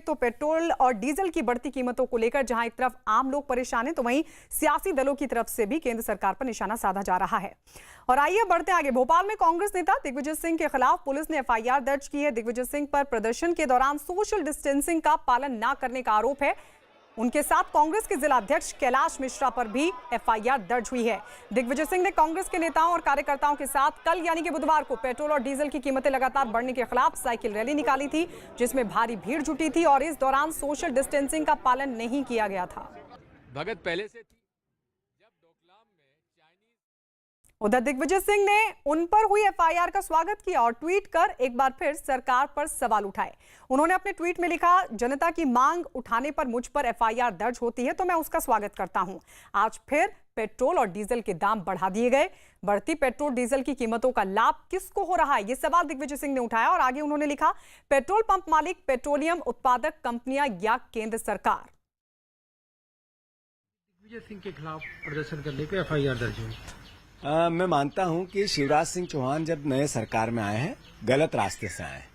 तो पेट्रोल और डीजल की बढ़ती कीमतों को लेकर जहां एक तरफ आम लोग परेशान हैं, तो वहीं सियासी दलों की तरफ से भी केंद्र सरकार पर निशाना साधा जा रहा है। और आइए बढ़ते आगे। भोपाल में कांग्रेस नेता दिग्विजय सिंह के खिलाफ पुलिस ने एफआईआर दर्ज की है। दिग्विजय सिंह पर प्रदर्शन के दौरान सोशल डिस्टेंसिंग का पालन न करने का आरोप है। उनके साथ कांग्रेस के जिला अध्यक्ष कैलाश मिश्रा पर भी एफआईआर दर्ज हुई है। दिग्विजय सिंह ने कांग्रेस के नेताओं और कार्यकर्ताओं के साथ कल यानी कि बुधवार को पेट्रोल और डीजल की कीमतें लगातार बढ़ने के खिलाफ साइकिल रैली निकाली थी, जिसमें भारी भीड़ जुटी थी और इस दौरान सोशल डिस्टेंसिंग का पालन नहीं किया गया था। भगत पहले से थी जब डोकलाम में चाइनीज। उधर दिग्विजय सिंह ने उन पर हुई एफआईआर का स्वागत किया और ट्वीट कर एक बार फिर सरकार पर सवाल उठाए। उन्होंने अपने ट्वीट में लिखा, जनता की मांग उठाने पर मुझ पर एफआईआर दर्ज होती है तो मैं उसका स्वागत करता हूं। आज फिर पेट्रोल और डीजल के दाम बढ़ा दिए गए। बढ़ती पेट्रोल डीजल की कीमतों का लाभ किसको हो रहा है, ये सवाल दिग्विजय सिंह ने उठाया और आगे उन्होंने लिखा, पेट्रोल पंप मालिक, पेट्रोलियम उत्पादक कंपनियां या केंद्र सरकार। दिग्विजय सिंह के खिलाफ प्रदर्शन करने पे एफआईआर दर्ज हुई। मैं मानता हूं कि शिवराज सिंह चौहान जब नए सरकार में आए हैं, गलत रास्ते से आए हैं।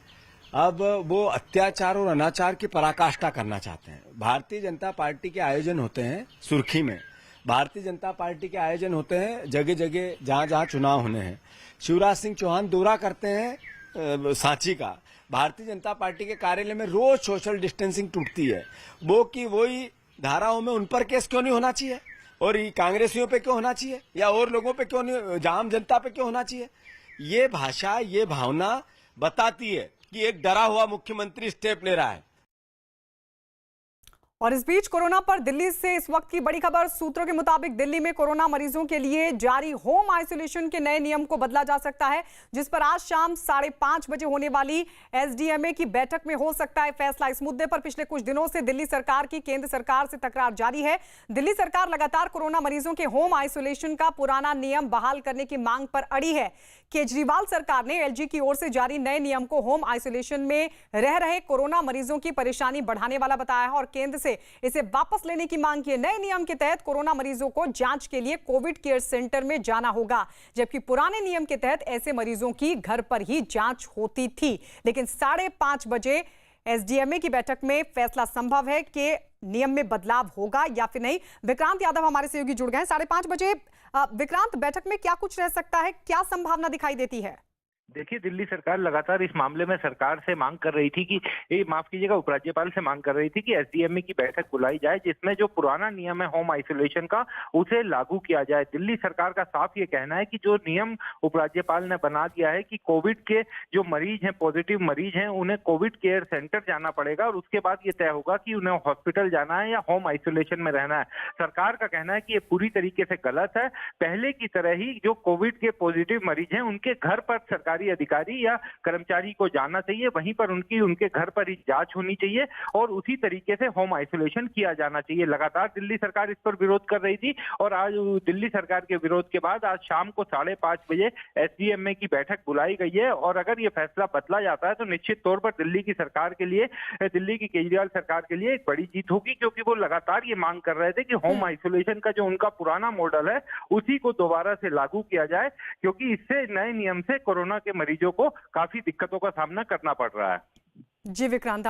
अब वो अत्याचार और अनाचार की पराकाष्ठा करना चाहते हैं। भारतीय जनता पार्टी के आयोजन होते हैं सुर्खी में, भारतीय जनता पार्टी के आयोजन होते हैं जगह जगह जहां जहां चुनाव होने हैं। शिवराज सिंह चौहान दौरा करते हैं सांची का। भारतीय जनता पार्टी के कार्यालय में रोज सोशल डिस्टेंसिंग टूटती है। वो की वही धाराओं में उन पर केस क्यों नहीं होना चाहिए, और कांग्रेसियों पे क्यों होना चाहिए, या और लोगों पे क्यों नहीं, आम जनता पे क्यों होना चाहिए। ये भाषा, ये भावना बताती है कि एक डरा हुआ मुख्यमंत्री स्टेप ले रहा है। और इस बीच कोरोना पर दिल्ली से इस वक्त की बड़ी खबर। सूत्रों के मुताबिक दिल्ली में कोरोना मरीजों के लिए जारी होम आइसोलेशन के नए नियम को बदला जा सकता है, जिस पर आज शाम 5:30 बजे होने वाली एसडीएमए की बैठक में हो सकता है फैसला। इस मुद्दे पर पिछले कुछ दिनों से दिल्ली सरकार की केंद्र सरकार से तकरार जारी है। दिल्ली सरकार लगातार कोरोना मरीजों के होम आइसोलेशन का पुराना नियम बहाल करने की मांग पर अड़ी है। केजरीवाल सरकार ने एलजी की ओर से जारी नए नियम को होम आइसोलेशन में रह रहे कोरोना मरीजों की परेशानी बढ़ाने वाला बताया है और केंद्र से इसे वापस लेने की मांग की है। नए नियम के तहत कोरोना मरीजों को जांच के लिए कोविड केयर सेंटर में जाना होगा, जबकि पुराने नियम के तहत ऐसे मरीजों की घर पर ही जांच होती थी। लेकिन 5:30 बजे एसडीएमए की बैठक में फैसला संभव है कि नियम में बदलाव होगा या फिर नहीं। विक्रांत यादव हमारे सहयोगी जुड़ गए हैं 5:30 बजे। विक्रांत, बैठक में क्या कुछ रह सकता है, क्या संभावना दिखाई देती है? देखिए, दिल्ली सरकार लगातार इस मामले में सरकार से मांग कर रही थी कि ये माफ कीजिएगा उपराज्यपाल से मांग कर रही थी कि एसडीएमए की बैठक बुलाई जाए, जिसमें जो पुराना नियम है होम आइसोलेशन का उसे लागू किया जाए। दिल्ली सरकार का साफ ये कहना है कि जो नियम उपराज्यपाल ने बना दिया है कि कोविड के जो मरीज हैं, पॉजिटिव मरीज हैं, उन्हें कोविड केयर सेंटर जाना पड़ेगा और उसके बाद ये तय होगा कि उन्हें हॉस्पिटल जाना है या होम आइसोलेशन में रहना है। सरकार का कहना है कि ये पूरी तरीके से गलत है। पहले की तरह ही जो कोविड के पॉजिटिव मरीज हैं उनके घर पर सरकारी अधिकारी या कर्मचारी को जाना चाहिए, वहीं पर उनके घर पर ही जांच होनी चाहिए और उसी तरीके से होम आइसोलेशन किया जाना चाहिए। लगातार दिल्ली सरकार इस पर विरोध कर रही थी और आज दिल्ली सरकार के विरोध के बाद आज शाम को 5:30 बजे एसडीएमए की बैठक बुलाई गई है और अगर ये फैसला बदला जाता है तो निश्चित तौर पर दिल्ली की सरकार के लिए, दिल्ली की केजरीवाल सरकार के लिए एक बड़ी जीत होगी, क्योंकि वो लगातार ये मांग कर रहे थे कि होम आइसोलेशन का जो उनका पुराना मॉडल है उसी को दोबारा से लागू किया जाए, क्योंकि इससे नए नियम से कोरोना के मरीजों को काफी दिक्कतों का सामना करना पड़ रहा है। जी विक्रांत।